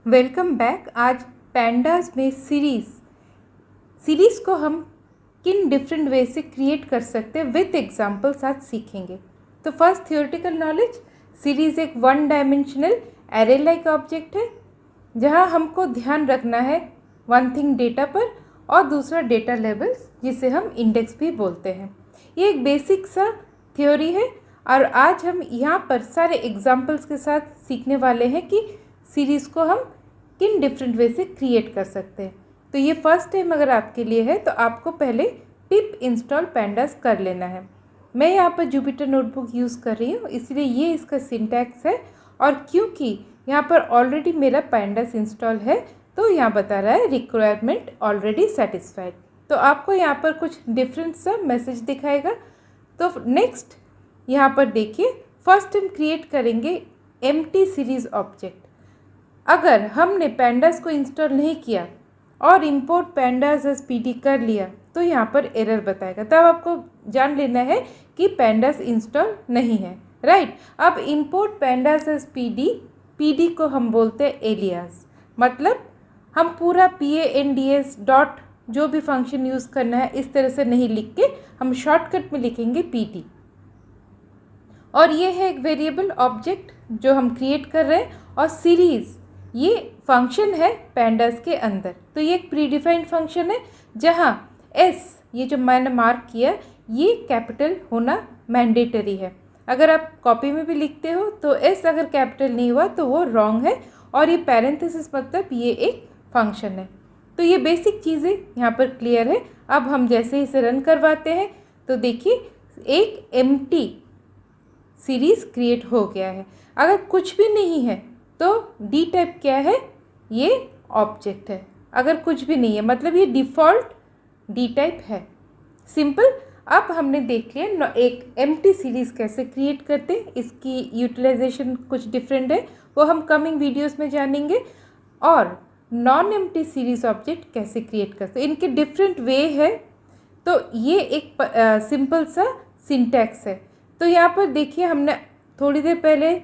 Welcome back. आज pandas में series को हम किन डिफरेंट वे से क्रिएट कर सकते हैं विथ एग्जांपल्स आज सीखेंगे। तो फर्स्ट थियोरेटिकल नॉलेज, सीरीज़ एक one dimensional array like object है जहां हमको ध्यान रखना है वन थिंग डेटा पर और दूसरा डेटा लेवल्स जिसे हम इंडेक्स भी बोलते हैं। ये एक बेसिक सा थ्योरी है और आज हम यहाँ पर सारे एग्जाम्पल्स के साथ सीखने वाले हैं कि सीरीज़ को हम किन डिफरेंट वे से क्रिएट कर सकते हैं। तो ये फर्स्ट टाइम अगर आपके लिए है तो आपको पहले पिप इंस्टॉल पैंडास कर लेना है। मैं यहाँ पर जुपिटर नोटबुक यूज़ कर रही हूँ, इसलिए ये इसका सिंटैक्स है और क्योंकि यहाँ पर ऑलरेडी मेरा पैंडास इंस्टॉल है तो यहाँ बता रहा है रिक्वायरमेंट ऑलरेडी सेटिस्फाइड। तो आपको यहाँ पर कुछ डिफरेंट सा मैसेज दिखाएगा। तो नेक्स्ट यहाँ पर देखिए, फर्स्ट हम क्रिएट करेंगे एम्प्टी सीरीज़ ऑब्जेक्ट। अगर हमने पैंडास को इंस्टॉल नहीं किया और इंपोर्ट पैंडास एज पीडी कर लिया तो यहाँ पर एरर बताएगा, तब आपको जान लेना है कि पैंडास इंस्टॉल नहीं है। राइट। अब इंपोर्ट पैंडास एज पीडी को हम बोलते हैं एलियास, मतलब हम पूरा pandas डॉट जो भी फंक्शन यूज़ करना है इस तरह से नहीं लिख के हम शॉर्टकट में लिखेंगे pd। और ये है एक वेरिएबल ऑब्जेक्ट जो हम क्रिएट कर रहे हैं और सीरीज़ ये फंक्शन है पैंडास के अंदर। तो ये एक प्रीडिफाइंड फंक्शन है जहाँ एस, ये जो मैंने मार्क किया, ये कैपिटल होना मैंडेटरी है। अगर आप कॉपी में भी लिखते हो तो एस अगर कैपिटल नहीं हुआ तो वो रॉन्ग है और ये पैरेंथेसिस मतलब ये एक फंक्शन है। तो ये बेसिक चीज़ें यहाँ पर क्लियर है। अब हम जैसे इसे रन करवाते हैं तो देखिए एक एम्प्टी सीरीज़ क्रिएट हो गया है। अगर कुछ भी नहीं है तो डी टाइप क्या है, ये ऑब्जेक्ट है। अगर कुछ भी नहीं है मतलब ये डिफ़ॉल्ट डी टाइप है। सिंपल। अब हमने देख लिया एक एम्प्टी सीरीज़ कैसे क्रिएट करते हैं, इसकी यूटिलाइजेशन कुछ डिफरेंट है, वो हम कमिंग वीडियोस में जानेंगे। और नॉन एम्प्टी सीरीज़ ऑब्जेक्ट कैसे क्रिएट करते हैं, इनके डिफरेंट वे है। तो ये एक सिंपल सा सिंटैक्स है। तो यहाँ पर देखिए हमने थोड़ी देर पहले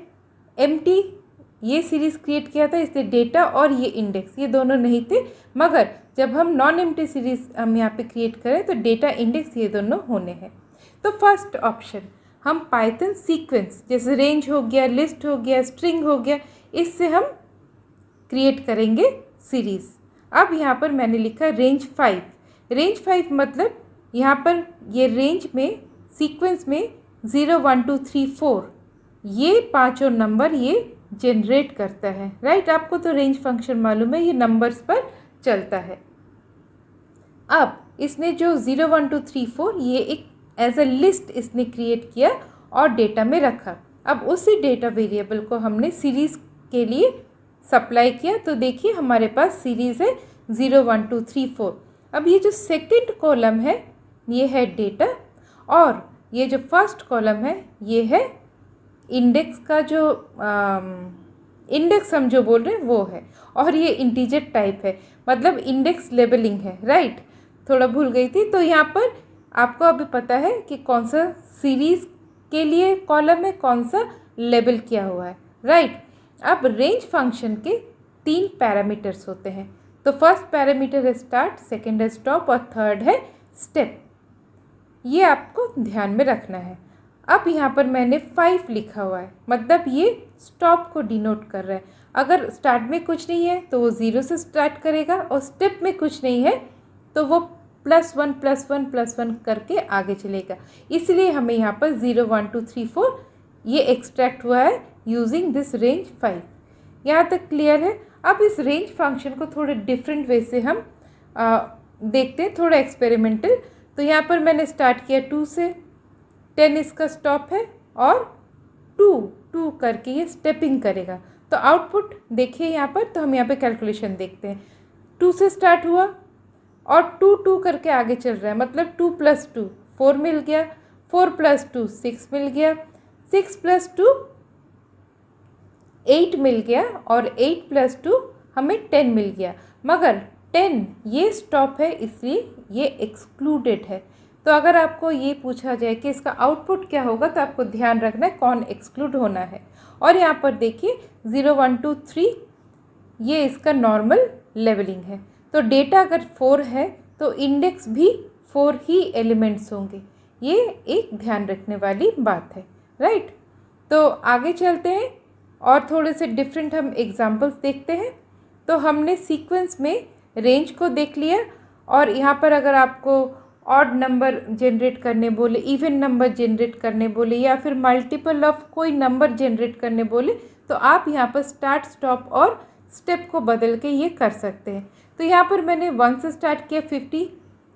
एम्प्टी ये सीरीज़ क्रिएट किया था, इसलिए डेटा और ये इंडेक्स ये दोनों नहीं थे, मगर जब हम नॉन एम्प्टी सीरीज़ हम यहाँ पे क्रिएट करें तो डेटा इंडेक्स ये दोनों होने हैं। तो फर्स्ट ऑप्शन हम पाइथन सीक्वेंस जैसे रेंज हो गया, लिस्ट हो गया, स्ट्रिंग हो गया, इससे हम क्रिएट करेंगे सीरीज़। अब यहाँ पर मैंने लिखा रेंज 5। रेंज 5 मतलब यहाँ पर ये रेंज में सीक्वेंस में 0 1 2 3 4 ये पाँचों नंबर ये जनरेट करता है। राइट। आपको तो रेंज फंक्शन मालूम है, ये नंबर्स पर चलता है। अब इसने जो 0 1 2 3 4 ये एक एज अ लिस्ट इसने क्रिएट किया और डेटा में रखा। अब उसी डेटा वेरिएबल को हमने सीरीज़ के लिए सप्लाई किया तो देखिए हमारे पास सीरीज़ है 0 1 2 3 4। अब ये जो सेकंड कॉलम है ये है डेटा और ये जो फर्स्ट कॉलम है ये है इंडेक्स का जो इंडेक्स हम जो बोल रहे हैं वो है, और ये इंटीजर टाइप है मतलब इंडेक्स लेबलिंग है। राइट। थोड़ा भूल गई थी। तो यहाँ पर आपको अभी पता है कि कौन सा सीरीज़ के लिए कॉलम है, कौन सा लेबल किया हुआ है। राइट। अब रेंज फंक्शन के 3 पैरामीटर्स होते हैं। तो फर्स्ट पैरामीटर है स्टार्ट, सेकेंड है स्टॉप और थर्ड है स्टेप। ये आपको ध्यान में रखना है। अब यहाँ पर मैंने 5 लिखा हुआ है मतलब ये स्टॉप को डिनोट कर रहा है। अगर स्टार्ट में कुछ नहीं है तो वो 0 से स्टार्ट करेगा और स्टेप में कुछ नहीं है तो वो +1 +1 +1 करके आगे चलेगा। इसलिए हमें यहाँ पर 0 1 2 3 4 ये एक्सट्रैक्ट हुआ है यूजिंग दिस रेंज 5। यहाँ तक क्लियर है। अब इस रेंज फंक्शन को थोड़े डिफरेंट वे से हम देखते हैं, थोड़ा एक्सपेरिमेंटल। तो यहाँ पर मैंने स्टार्ट किया 2 से, 10 इसका स्टॉप है और 2 करके ये स्टेपिंग करेगा। तो आउटपुट देखिए यहाँ पर। तो हम यहाँ पे कैलकुलेशन देखते हैं। 2 से स्टार्ट हुआ और 2 करके आगे चल रहा है मतलब 2 + 2 4 मिल गया, 4 + 2 6 मिल गया, 6 + 2 8 मिल गया और 8 + 2 हमें 10 मिल गया। मगर 10 ये स्टॉप है इसलिए ये एक्सक्लूडेड है। तो अगर आपको ये पूछा जाए कि इसका आउटपुट क्या होगा तो आपको ध्यान रखना है कौन एक्सक्लूड होना है। और यहाँ पर देखिए 0 1 2 3 ये इसका नॉर्मल लेवलिंग है। तो डेटा अगर 4 है तो इंडेक्स भी 4 ही एलिमेंट्स होंगे। ये एक ध्यान रखने वाली बात है, राइट। तो आगे चलते हैं और थोड़े से डिफरेंट हम एग्जांपल्स देखते हैं। तो हमने सीक्वेंस में रेंज को देख लिया, और यहाँ पर अगर आपको ऑड नंबर जनरेट करने बोले, इवन नंबर जनरेट करने बोले, या फिर मल्टीपल ऑफ कोई नंबर जनरेट करने बोले, तो आप यहाँ पर स्टार्ट, स्टॉप और स्टेप को बदल के ये कर सकते हैं। तो यहाँ पर मैंने 1 से स्टार्ट किया, 50,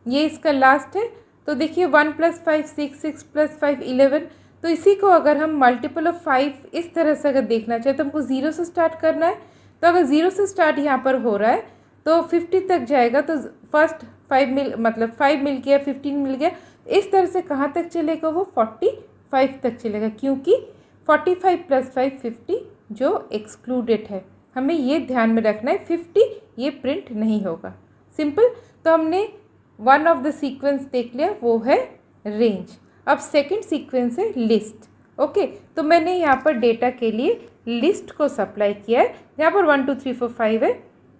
ये इसका लास्ट है। तो देखिए 1 + 5 6, 6 + 5 11। तो इसी को अगर हम मल्टीपल ऑफ 5 इस तरह से अगर देखना चाहे तो हमको 0 से स्टार्ट करना है। तो अगर 0 से स्टार्ट यहाँ पर हो रहा है तो 50 तक जाएगा, तो फर्स्ट 5 मिल गया, 15 मिल गया, इस तरह से कहाँ तक चलेगा, वो 45 तक चलेगा, क्योंकि 45 + 5 50 जो एक्सक्लूडेड है, हमें ये ध्यान में रखना है, 50 ये प्रिंट नहीं होगा। सिंपल। तो हमने वन ऑफ द सीक्वेंस देख लिया, वो है रेंज। अब सेकंड सीक्वेंस है लिस्ट। ओके, तो मैंने यहाँ पर डेटा के लिए लिस्ट को सप्लाई किया है, यहाँ पर 1 2 3 4 5 है।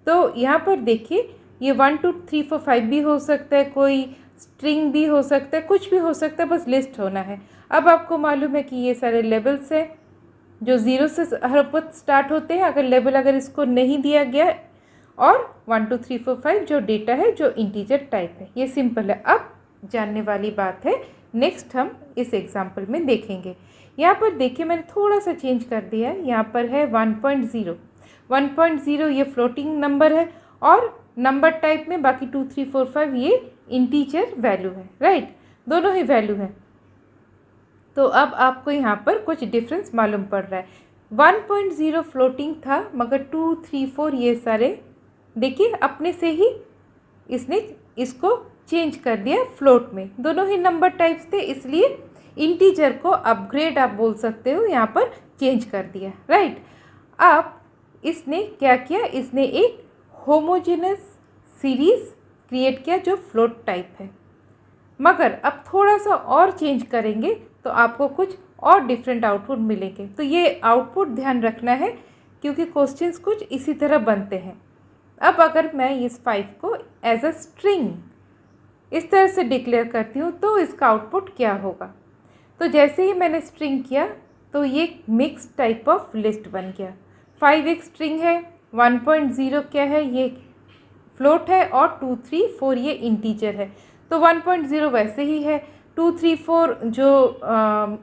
तो यहाँ पर देखिए ये 1 2 3 4 5 भी हो सकता है, कोई स्ट्रिंग भी हो सकता है, कुछ भी हो सकता है, बस लिस्ट होना है। अब आपको मालूम है कि ये सारे लेबल्स हैं जो 0 से हर वक्त स्टार्ट होते हैं, अगर लेबल अगर इसको नहीं दिया गया, और 1 2 3 4 5 जो डेटा है जो इंटीजर टाइप है। ये सिंपल है। अब जानने वाली बात है, नेक्स्ट हम इस एग्जाम्पल में देखेंगे। यहाँ पर देखिए मैंने थोड़ा सा चेंज कर दिया है, यहाँ पर है 1.0। 1.0 ये फ्लोटिंग नंबर है, और नंबर टाइप में बाकी 2 3 4 5 ये इंटीजर वैल्यू है, राइट, दोनों ही वैल्यू है। तो अब आपको यहाँ पर कुछ डिफरेंस मालूम पड़ रहा है। 1.0 फ्लोटिंग था, मगर 2 3 4 ये सारे देखिए अपने से ही इसने इसको चेंज कर दिया फ्लोट में, दोनों ही नंबर टाइप्स थे, इसलिए इंटीजर को अपग्रेड आप बोल सकते हो, यहाँ पर चेंज कर दिया, राइट। अब इसने क्या किया, इसने एक होमोजेनस सीरीज क्रिएट किया जो फ्लोट टाइप है, मगर अब थोड़ा सा और चेंज करेंगे तो आपको कुछ और डिफरेंट आउटपुट मिलेंगे। तो ये आउटपुट ध्यान रखना है, क्योंकि क्वेश्चंस कुछ इसी तरह बनते हैं। अब अगर मैं इस 5 को एज अ स्ट्रिंग इस तरह से डिक्लेयर करती हूँ तो इसका आउटपुट क्या होगा। तो जैसे ही मैंने स्ट्रिंग किया तो ये मिक्स टाइप ऑफ लिस्ट बन गया। 5 एक स्ट्रिंग है, 1.0 क्या है, ये फ्लोट है, और 2 3 4 ये इंटीजर है। तो 1.0 वैसे ही है, 2 3 4 जो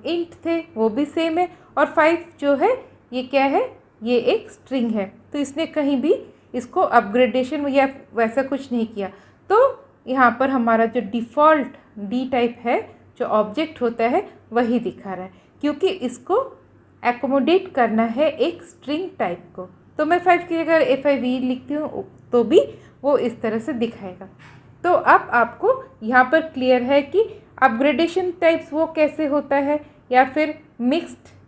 इंट थे वो भी सेम है, और 5 जो है ये क्या है, ये एक स्ट्रिंग है। तो इसने कहीं भी इसको अपग्रेडेशन या वैसा कुछ नहीं किया। तो यहाँ पर हमारा जो डिफ़ॉल्ट डी टाइप है जो ऑब्जेक्ट होता है वही दिखा रहा है, क्योंकि इसको एकोमोडेट करना है एक स्ट्रिंग टाइप को। तो मैं 5 की जगह FIV लिखती हूँ तो भी वो इस तरह से दिखाएगा। तो अब आपको यहाँ पर क्लियर है कि अपग्रेडेशन टाइप्स वो कैसे होता है, या फिर मिक्स्ड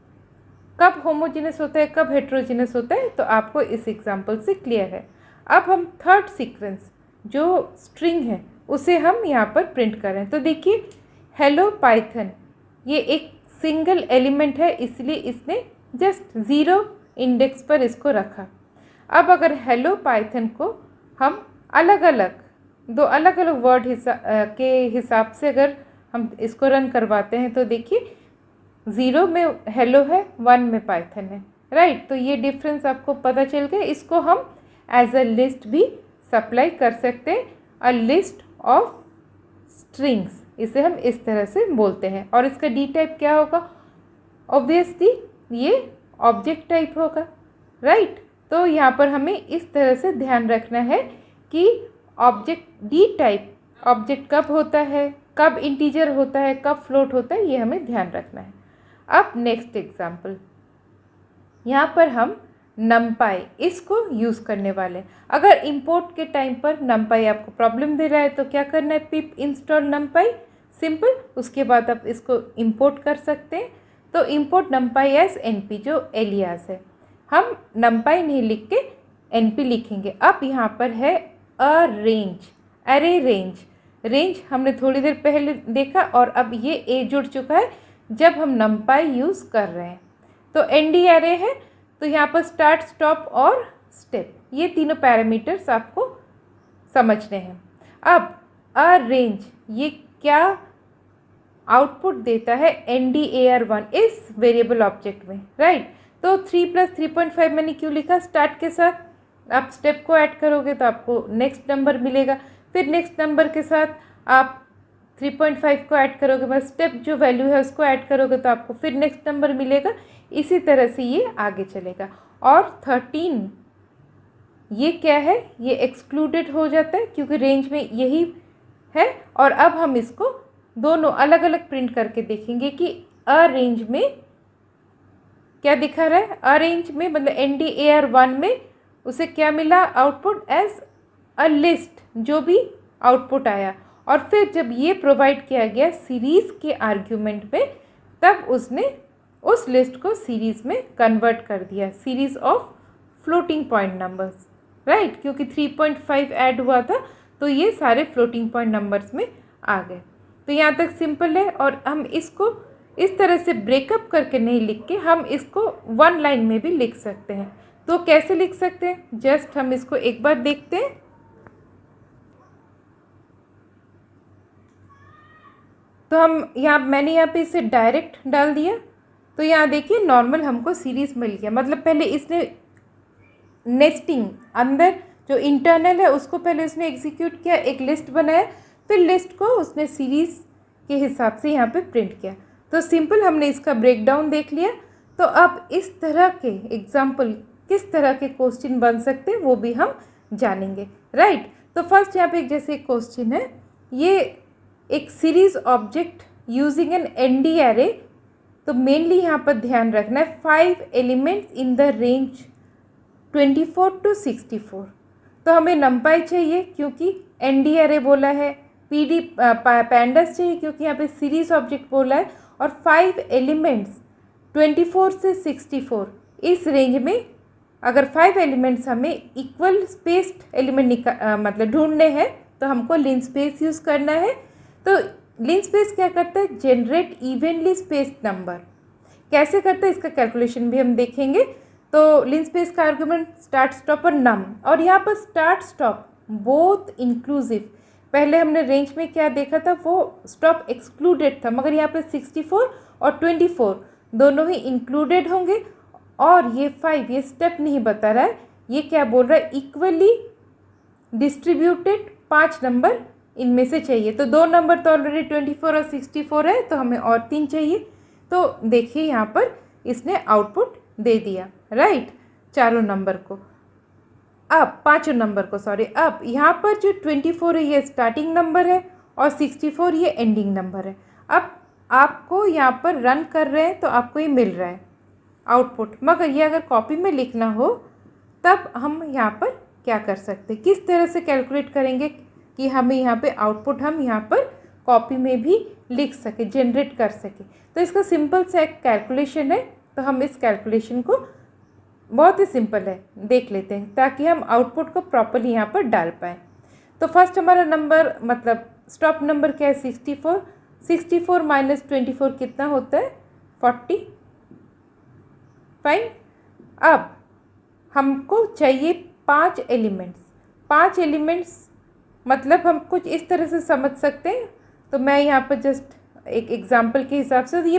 कब होमोजेनस होता है, कब हेट्रोजेनस होता है, तो आपको इस एग्जांपल से क्लियर है। अब हम थर्ड सीक्वेंस जो स्ट्रिंग है उसे हम यहाँ पर प्रिंट करें। तो देखिए हेलो पाइथन, ये एक सिंगल एलिमेंट है, इसलिए इसने जस्ट 0 इंडेक्स पर इसको रखा। अब अगर हेलो पाइथन को हम अलग अलग दो अलग अलग वर्ड के हिसाब से अगर हम इसको रन करवाते हैं तो देखिए 0 में हेलो है, 1 में पाइथन है, राइट। तो ये डिफरेंस आपको पता चल गया। इसको हम एज अ लिस्ट भी सप्लाई कर सकते हैं, अ लिस्ट ऑफ स्ट्रिंग्स, इसे हम इस तरह से बोलते हैं। और इसका डी टाइप क्या होगा, ऑब्वियसली ये ऑब्जेक्ट टाइप होगा, राइट। तो यहाँ पर हमें इस तरह से ध्यान रखना है कि ऑब्जेक्ट डी टाइप ऑब्जेक्ट कब होता है, कब इंटीजर होता है, कब फ्लोट होता है, ये हमें ध्यान रखना है। अब नेक्स्ट एग्जाम्पल, यहाँ पर हम numpy इसको यूज़ करने वाले हैं। अगर इंपोर्ट के टाइम पर numpy आपको प्रॉब्लम दे रहा है तो क्या करना है, पिप इंस्टॉल numpy, सिंपल। उसके बाद आप इसको इंपोर्ट कर सकते हैं। तो इंपोर्ट numpy एज np जो एलियास है, हम numpy नहीं लिख के np लिखेंगे। अब यहाँ पर है अ रेंज, अरे रेंज हमने थोड़ी देर पहले देखा, और अब ये ए जुड़ चुका है जब हम numpy यूज़ कर रहे हैं। तो nd अरे है, तो यहाँ पर स्टार्ट, स्टॉप और स्टेप। ये तीनों पैरामीटर्स आपको समझने हैं। अब अ रेंज ये क्या आउटपुट देता है NDAR1 इस वेरिएबल ऑब्जेक्ट में, राइट। तो 3 + 3.5 मैंने क्यों लिखा स्टार्ट के साथ, आप स्टेप को ऐड करोगे तो आपको नेक्स्ट नंबर मिलेगा, फिर नेक्स्ट नंबर के साथ आप 3.5 को ऐड करोगे, बस स्टेप जो वैल्यू है उसको ऐड करोगे तो आपको फिर नेक्स्ट नंबर मिलेगा। इसी तरह से ये आगे चलेगा। और 13 ये क्या है, ये एक्सक्लूडेड हो जाता है क्योंकि रेंज में यही है। और अब हम इसको दोनों अलग अलग प्रिंट करके देखेंगे कि अ रेंज में क्या दिखा रहा है। अ रेंज में मतलब NDAR1 में उसे क्या मिला आउटपुट एज अ लिस्ट, जो भी आउटपुट आया। और फिर जब ये प्रोवाइड किया गया सीरीज़ के आर्ग्यूमेंट में, तब उसने उस लिस्ट को सीरीज़ में कन्वर्ट कर दिया, series of floating point numbers, right. क्योंकि 3.5 ऐड हुआ था तो ये सारे फ्लोटिंग पॉइंट नंबर्स में आ गए। तो यहाँ तक सिंपल है। और हम इसको इस तरह से ब्रेकअप करके नहीं लिख के हम इसको वन लाइन में भी लिख सकते हैं। तो कैसे लिख सकते हैं, जस्ट हम इसको एक बार देखते हैं। तो हम मैंने यहाँ पे इसे डायरेक्ट डाल दिया। तो यहाँ देखिए नॉर्मल हमको सीरीज़ मिल गया। मतलब पहले इसने नेस्टिंग अंदर जो इंटरनल है उसको पहले उसने एग्जीक्यूट किया, एक लिस्ट बनाया, फिर लिस्ट को उसने सीरीज़ के हिसाब से यहाँ पे प्रिंट किया। तो सिंपल हमने इसका ब्रेकडाउन देख लिया। तो अब इस तरह के एग्जाम्पल किस तरह के क्वेश्चन बन सकते हैं वो भी हम जानेंगे, राइट। तो फर्स्ट यहाँ पे एक जैसे क्वेश्चन है, ये एक series object using an ND array. तो मेनली यहाँ पर ध्यान रखना है 5 elements in the range 24 to 64। तो हमें नंपाई चाहिए क्योंकि ND एरे बोला है, PD पैंडस चाहिए क्योंकि यहाँ पे सीरीज ऑब्जेक्ट बोला है, और 5 एलिमेंट्स 24 से 64 इस रेंज में। अगर 5 एलिमेंट्स हमें इक्वल स्पेस्ड एलिमेंट मतलब ढूंढने हैं तो हमको लिनस्पेस यूज़ करना है। तो लिनस्पेस क्या करता है, जनरेट इवनली स्पेस्ड नंबर। कैसे करता है इसका कैलकुलेशन भी हम देखेंगे। तो लिनस्पेस का आर्गुमेंट स्टार्ट स्टॉप और नम, और यहाँ पर स्टार्ट स्टॉप बोथ इंक्लूसिव। पहले हमने रेंज में क्या देखा था, वो स्टॉप एक्सक्लूडेड था, मगर यहाँ पे 64 और 24 दोनों ही इंक्लूडेड होंगे। और ये 5 ये स्टेप नहीं बता रहा है, ये क्या बोल रहा है, इक्वली डिस्ट्रीब्यूटेड 5 नंबर इनमें से चाहिए। तो 2 नंबर तो ऑलरेडी 24 और 64 है, तो हमें और 3 चाहिए। तो देखिए यहाँ पर इसने आउटपुट दे दिया, राइट, चारों नंबर को। अब पांचों नंबर को, सॉरी। अब यहाँ पर जो 24 है ये स्टार्टिंग नंबर है और 64 ये एंडिंग नंबर है। अब आपको यहाँ पर रन कर रहे हैं तो आपको ये मिल रहा है आउटपुट, मगर ये अगर कॉपी में लिखना हो तब हम यहाँ पर क्या कर सकते हैं, किस तरह से कैलकुलेट करेंगे कि हमें यहाँ पे आउटपुट हम यहाँ पर कॉपी में भी लिख सके, जनरेट कर सके। तो इसका सिंपल सा एक कैलकुलेशन है। तो हम इस कैलकुलेशन को, बहुत ही सिंपल है, देख लेते हैं ताकि हम आउटपुट को प्रॉपर्ली यहाँ पर डाल पाएँ। तो फर्स्ट हमारा नंबर मतलब स्टॉप नंबर क्या है, 64। 64 माइनस 24 कितना होता है, 40। फाइन। अब हमको चाहिए 5 एलिमेंट्स। 5 एलिमेंट्स मतलब हम कुछ इस तरह से समझ सकते हैं। तो मैं यहाँ पर जस्ट एक एग्जांपल के हिसाब से, ये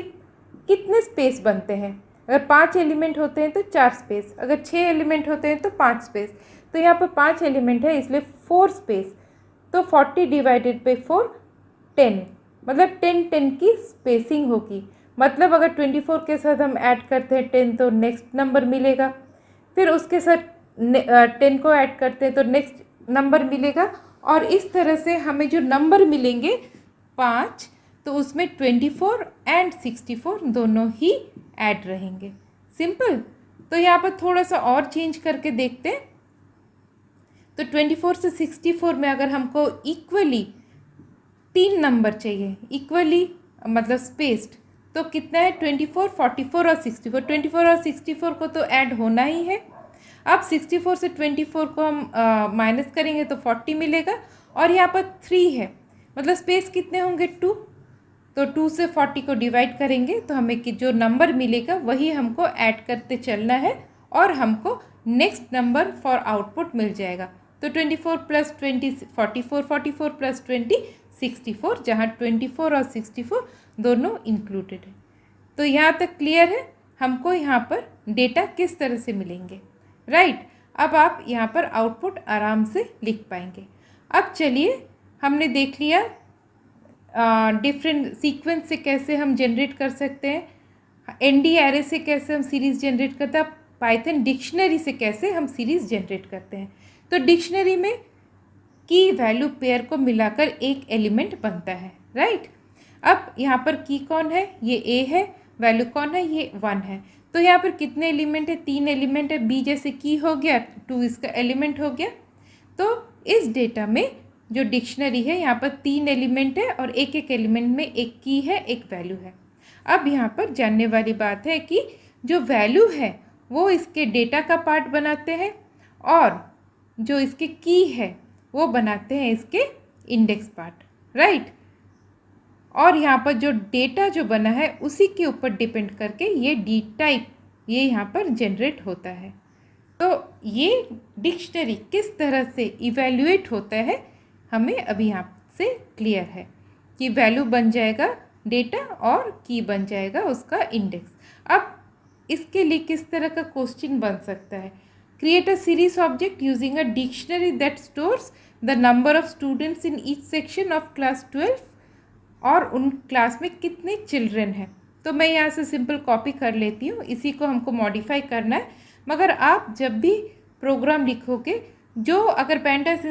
कितने स्पेस बनते हैं, अगर 5 एलिमेंट होते हैं तो 4 स्पेस, अगर 6 एलिमेंट होते हैं तो 5 स्पेस। तो यहाँ पर 5 एलिमेंट है इसलिए 4 स्पेस। तो 40 डिवाइडेड बाई 4 10, मतलब 10 की स्पेसिंग होगी। मतलब अगर 24 के साथ हम ऐड करते हैं 10 तो नेक्स्ट नंबर मिलेगा, फिर उसके साथ 10 को ऐड करते हैं तो नेक्स्ट नंबर मिलेगा। और इस तरह से हमें जो नंबर मिलेंगे 5, तो उसमें 24 एंड 64 दोनों ही ऐड रहेंगे। सिंपल। तो यहाँ पर थोड़ा सा और चेंज करके देखते हैं। तो 24 से 64 में अगर हमको इक्वली 3 नंबर चाहिए, इक्वली मतलब स्पेस्ड, तो कितना है, 24, 44 और 64। 24 और 64 को तो ऐड होना ही है। अब 64 से 24 को हम माइनस करेंगे तो 40 मिलेगा। और यहाँ पर 3 है, मतलब स्पेस कितने होंगे, 2। तो 2 से 40 को डिवाइड करेंगे तो हमें कि जो नंबर मिलेगा वही हमको ऐड करते चलना है और हमको नेक्स्ट नंबर फॉर आउटपुट मिल जाएगा। तो 24 प्लस 20 44, 44 प्लस 20 64, जहाँ 24 और 64 दोनों इंक्लूडेड है। तो यहाँ तक क्लियर है हमको यहाँ पर डेटा किस तरह से मिलेंगे, राइट। अब आप यहाँ पर आउटपुट आराम से लिख पाएंगे। अब चलिए, हमने देख लिया डिफरेंट सीक्वेंस से कैसे हम जनरेट कर सकते हैं, ND एरे से कैसे हम सीरीज़ जनरेट करते हैं, पाइथन डिक्शनरी से कैसे हम सीरीज़ जनरेट करते हैं। तो डिक्शनरी में की वैल्यू पेयर को मिलाकर एक एलिमेंट बनता है, राइट। अब यहाँ पर की कौन है, ये A है, वैल्यू कौन है, ये 1 है। तो यहाँ पर कितने एलिमेंट है, 3 एलिमेंट है। B जैसे की हो गया, 2 इसका एलिमेंट हो गया। तो इस डेटा में जो डिक्शनरी है यहाँ पर 3 एलिमेंट है और एक एक एलिमेंट में एक की है, एक वैल्यू है। अब यहाँ पर जानने वाली बात है कि जो वैल्यू है वो इसके डेटा का पार्ट बनाते हैं और जो इसके की है वो बनाते हैं इसके इंडेक्स पार्ट, राइट। और यहाँ पर जो डेटा जो बना है उसी के ऊपर डिपेंड करके ये डी टाइप ये यहाँ पर जनरेट होता है। तो ये डिक्शनरी किस तरह से इवैल्यूएट होता है हमें अभी यहाँ से क्लियर है कि वैल्यू बन जाएगा डेटा और की बन जाएगा उसका इंडेक्स। अब इसके लिए किस तरह का क्वेश्चन बन सकता है, create a series object using a dictionary that stores the number of students in each section of class 12 और उन क्लास में कितने चिल्ड्रन हैं। तो मैं यहाँ से सिंपल कॉपी कर लेती हूँ, इसी को हमको मॉडिफाई करना है। मगर आप जब भी प्रोग्राम लिखोगे, जो अगर पैंडास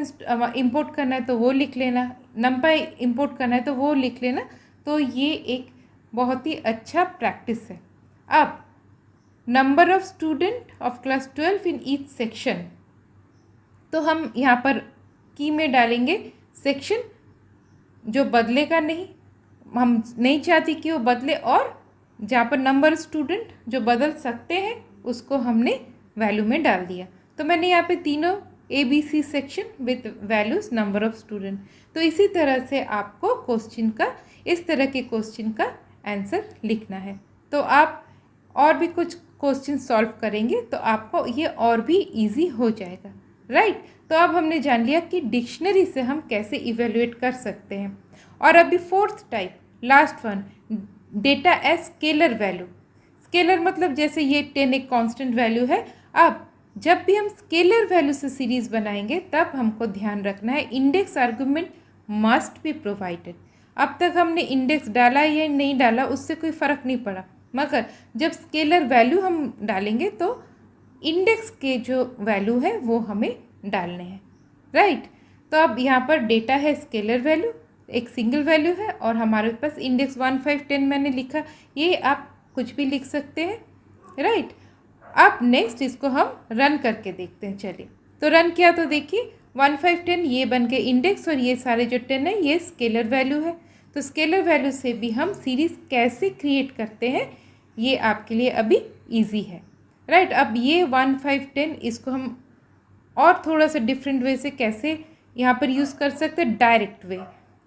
इंपोर्ट करना है तो वो लिख लेना, नंपाई इंपोर्ट करना है तो वो लिख लेना। तो ये एक बहुत ही अच्छा प्रैक्टिस है। अब number of student of class 12 in each section, तो हम यहाँ पर की में डालेंगे सेक्शन, जो बदलेगा नहीं, हम नहीं चाहती कि वो बदले, और जहाँ पर नंबर स्टूडेंट जो बदल सकते हैं उसको हमने वैल्यू में डाल दिया। तो मैंने यहाँ पे तीनों ABC section with values number of student. तो इसी तरह से आपको क्वेश्चन का, इस तरह के क्वेश्चन का आंसर लिखना है। तो आप और भी कुछ क्वेश्चन सॉल्व करेंगे तो आपको ये और भी इजी हो जाएगा, राइट। तो अब हमने जान लिया कि डिक्शनरी से हम कैसे इवेल्युएट कर सकते हैं। और अभी fourth type, last one, data as scalar value. Scalar मतलब जैसे ये 10 एक कांस्टेंट वैल्यू है। अब जब भी हम स्केलर वैल्यू से सीरीज बनाएंगे तब हमको ध्यान रखना है index argument must be provided. अब तक हमने इंडेक्स डाला या नहीं डाला उससे कोई फ़र्क नहीं पड़ा, मगर जब स्केलर वैल्यू हम डालेंगे तो इंडेक्स के जो वैल्यू है वो हमें डालने हैं, राइट। तो अब यहाँ पर डेटा है स्केलर वैल्यू, एक सिंगल वैल्यू है, और हमारे पास इंडेक्स 1 5 10 मैंने लिखा, ये आप कुछ भी लिख सकते हैं, राइट। अब नेक्स्ट इसको हम रन करके देखते हैं। चलिए, तो रन किया तो देखिए 1 5 10 ये बन के इंडेक्स, और ये सारे जो 10 है ये स्केलर वैल्यू है। तो स्केलर वैल्यू से भी हम सीरीज़ कैसे क्रिएट करते हैं ये आपके लिए अभी इजी है, राइट। अब ये 1 5 10 इसको हम और थोड़ा सा डिफरेंट वे से कैसे यहाँ पर यूज़ कर सकते हैं, डायरेक्ट वे।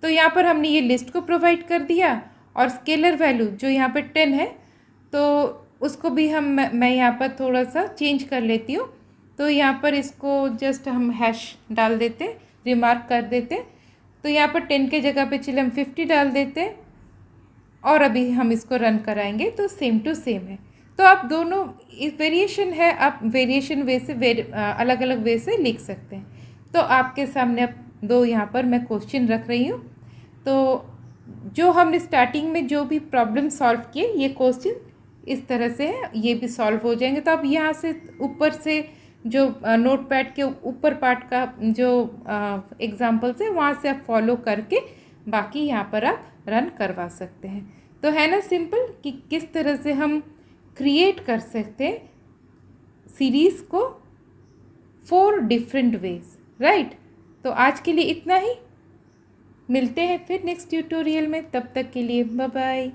तो यहाँ पर हमने ये लिस्ट को प्रोवाइड कर दिया, और स्केलर वैल्यू जो यहाँ पर 10 है तो उसको भी मैं यहाँ पर थोड़ा सा चेंज कर लेती हूँ। तो यहाँ पर इसको जस्ट हम हैश डाल देते, रिमार्क कर देते। तो यहाँ पर 10 के जगह पे चलिए हम 50 डाल देते, और अभी हम इसको रन कराएंगे तो सेम टू सेम है। तो आप दोनों वेरिएशन है, आप वेरिएशन वे से अलग अलग वे से लिख सकते हैं। तो आपके सामने अब दो यहाँ पर मैं क्वेश्चन रख रही हूँ। तो जो हमने स्टार्टिंग में जो भी प्रॉब्लम सॉल्व किए, ये क्वेश्चन इस तरह से है, ये भी सॉल्व हो जाएंगे। तो आप यहाँ से ऊपर से जो नोटपैड के ऊपर पार्ट का जो एग्जाम्पल्स है वहाँ से आप फॉलो करके बाकी यहाँ पर आप रन करवा सकते हैं। तो है ना सिंपल कि किस तरह से हम क्रिएट कर सकते हैं सीरीज़ को 4 डिफरेंट वेज, राइट। तो आज के लिए इतना ही, मिलते हैं फिर नेक्स्ट ट्यूटोरियल में, तब तक के लिए बाय बाय।